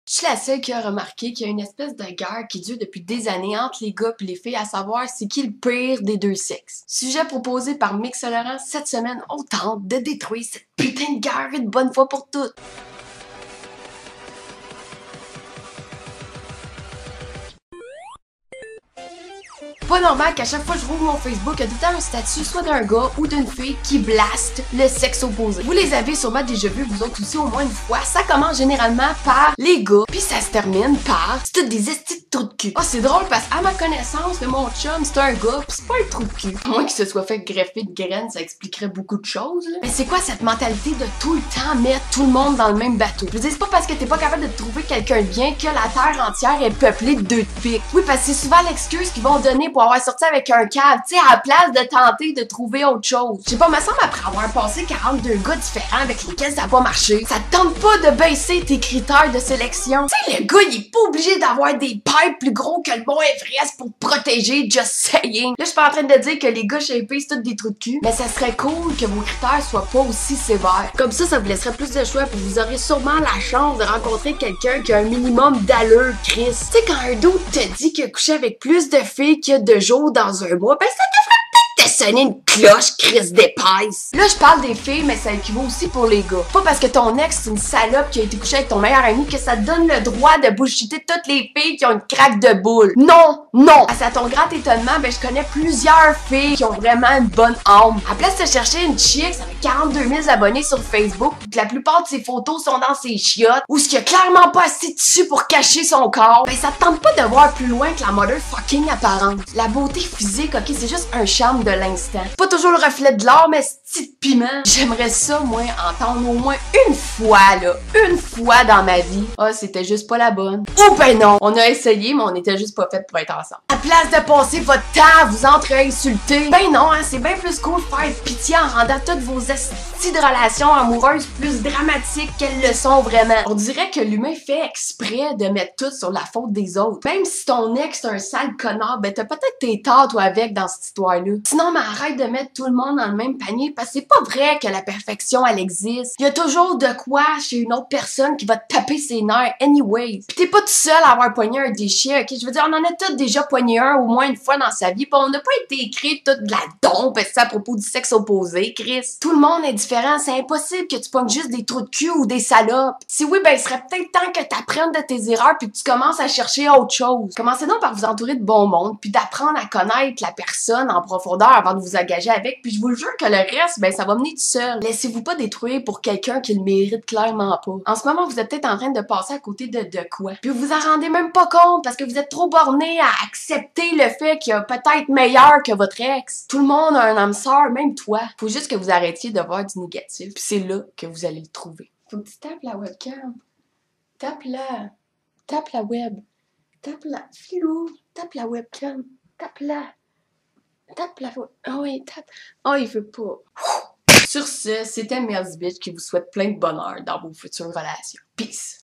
Je suis la seule qui a remarqué qu'il y a une espèce de guerre qui dure depuis des années entre les gars et les filles à savoir c'est qui le pire des deux sexes. Sujet proposé par Mix Laurent cette semaine, on tente de détruire cette putain de guerre une bonne fois pour toutes. Pas normal qu'à chaque fois que je rouvre mon Facebook, il y a tout le temps un statut soit d'un gars ou d'une fille qui blaste le sexe opposé. Vous les avez sûrement déjà vus vous autres aussi au moins une fois. Ça commence généralement par les gars, puis ça se termine par c'est toutes des estis de trous de cul. Oh c'est drôle parce qu'à ma connaissance, mon chum c'est un gars, pis c'est pas un trou de cul. À moins qu'il se soit fait greffer de graines, ça expliquerait beaucoup de choses là. Mais c'est quoi cette mentalité de tout le temps mettre tout le monde dans le même bateau? Je veux dire, c'est pas parce que t'es pas capable de trouver quelqu'un de bien que la terre entière est peuplée de deux de pique. Oui, parce que c'est souvent l'excuse qu'ils vont donner pour avoir sorti avec un câble, tu sais, à la place de tenter de trouver autre chose. Je sais pas, me semble après avoir passé 42 gars différents avec lesquels ça a pas marché, ça te tente pas de baisser tes critères de sélection. Tu sais, le gars, il est pas obligé d'avoir des pipes plus gros que le Mont Everest pour te protéger, just saying. Là, je suis pas en train de dire que les gars shapés, c'est tous des trous de cul, mais ça serait cool que vos critères soient pas aussi sévères. Comme ça vous laisserait plus de choix, puis vous aurez sûrement la chance de rencontrer quelqu'un qui a un minimum d'allure, Chris. Tu sais, quand un dude te dit qu'il a couché avec plus de filles qu'il y a de jours dans un mois, ben ça devrait peut-être te sonner une cloche, Chris d'épaisse. Là, je parle des filles, mais ça équivaut aussi pour les gars. Pas parce que ton ex c'est une salope qui a été couchée avec ton meilleur ami que ça te donne le droit de bullshiter toutes les filles qui ont une craque de boule. Non, non! À ton grand étonnement, ben je connais plusieurs filles qui ont vraiment une bonne âme. À place de chercher une chick, ça fait 42 000 abonnés sur Facebook, pis que la plupart de ses photos sont dans ses chiottes, ou ce qu'il y a clairement pas assez de tissu pour cacher son corps, ben ça te tente pas de voir plus loin que la motherfucking apparence. La beauté physique, ok, c'est juste un charme de l'instant. Pas toujours le reflet de l'or, mais ce petit piment. J'aimerais ça, moi, entendre au moins une fois, là. Une fois dans ma vie. Ah, c'était juste pas la bonne. Ou ben non. On a essayé, mais on était juste pas fait pour être ensemble. À place de passer votre temps à vous entre-insulter, ben non, hein, c'est bien plus cool de faire pitié en rendant toutes vos estis de relations amoureuses plus dramatiques qu'elles le sont vraiment. On dirait que l'humain fait exprès de mettre tout sur la faute des autres. Même si ton ex est un sale connard, ben t'as peut-être tes torts, toi, avec dans cette histoire-là. Sinon, mais arrête de mettre tout le monde dans le même panier parce que c'est pas vrai que la perfection, elle existe. Il y a toujours de quoi chez une autre personne qui va te taper ses nerfs anyways. Pis t'es pas tout seul à avoir pogné un déchet, ok? Je veux dire, on en a tous déjà pogné un au moins une fois dans sa vie, pis on n'a pas été écrit toute de la dompe à propos du sexe opposé, Chris. Tout le monde est différent, c'est impossible que tu pognes juste des trous de cul ou des salopes. Si oui, ben il serait peut-être temps que t'apprennes de tes erreurs puis que tu commences à chercher autre chose. Commencez donc par vous entourer de bon monde puis d'apprendre à connaître la personne en profondeur avant de vous engager avec, puis je vous le jure que le reste, ben ça va venir tout seul. Laissez-vous pas détruire pour quelqu'un qui le mérite clairement pas. En ce moment, vous êtes peut-être en train de passer à côté de quoi. Puis vous en rendez même pas compte parce que vous êtes trop borné à accepter le fait qu'il y a peut-être meilleur que votre ex. Tout le monde a un âme sœur, même toi. Faut juste que vous arrêtiez de voir du négatif, puis c'est là que vous allez le trouver. Faut que tu tapes la webcam. Tape-la. Tape la web. Tape la... Filou. Tape la webcam. Tape-la. Tape la... Ah oui, tape. Oh, il veut pas. Sur ce, c'était Merzbitch qui vous souhaite plein de bonheur dans vos futures relations. Peace!